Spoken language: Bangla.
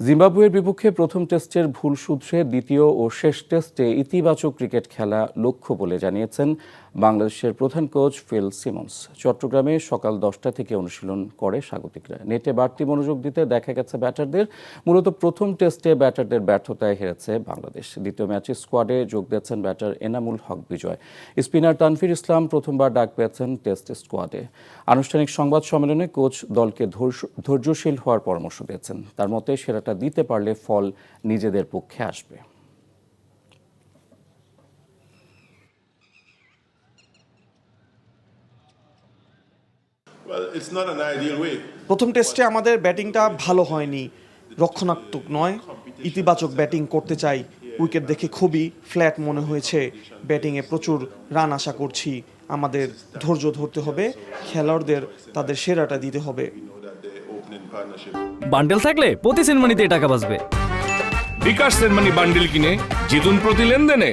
জিম্বাবুয়ের বিপক্ষে প্রথম টেস্টের ভুল শুধরে দ্বিতীয় ও শেষ টেস্টে ইতিবাচক ক্রিকেট খেলা লক্ষ্য বলে জানিয়েছেন বাংলাদেশের প্রধান কোচ ফিল সিমন্স। চট্টগ্রামে সকাল 10টা থেকে অনুশীলন করে স্বাগতিকরা। নেটে বাড়তি মনোযোগ দিতে দেখা গেছে ব্যাটারদের। মূলত প্রথম টেস্টে ব্যাটারদের ব্যর্থতায় হেরেছে বাংলাদেশ। দ্বিতীয় ম্যাচে স্কোয়াডে যোগ দিয়েছেন ব্যাটার এনামুল হক বিজয়। স্পিনার তানভীর ইসলাম প্রথমবার ডাক পেয়েছেন টেস্ট স্কোয়াডে। আনুষ্ঠানিক সংবাদ সম্মেলনে কোচ দলকে ধৈর্যশীল হওয়ার পরামর্শ দিয়েছেন। তার মতে সেরাটা দিতে পারলে ফল নিজেদের পক্ষে আসবে। প্রথম টেস্টে আমাদের ব্যাটিংটা ভালো হয়নি, রক্ষণাত্মক নয়, ইতিবাচক ব্যাটিং করতে চাই। উইকেট দেখে খুবই ফ্ল্যাট মনে হয়েছে। ব্যাটিংয়ে প্রচুর রান আশা করছি। আমাদের ধৈর্য ধরতে হবে, খেলোয়াড়দের তাদের সেরাটা দিতে হবে। বান্ডেল থাকলে প্রতি সেনমানিতে টাকা বাঁচবে। বিকাশ সেনমানি বান্ডেল কিনে জিতুন প্রতি লেনদেনে।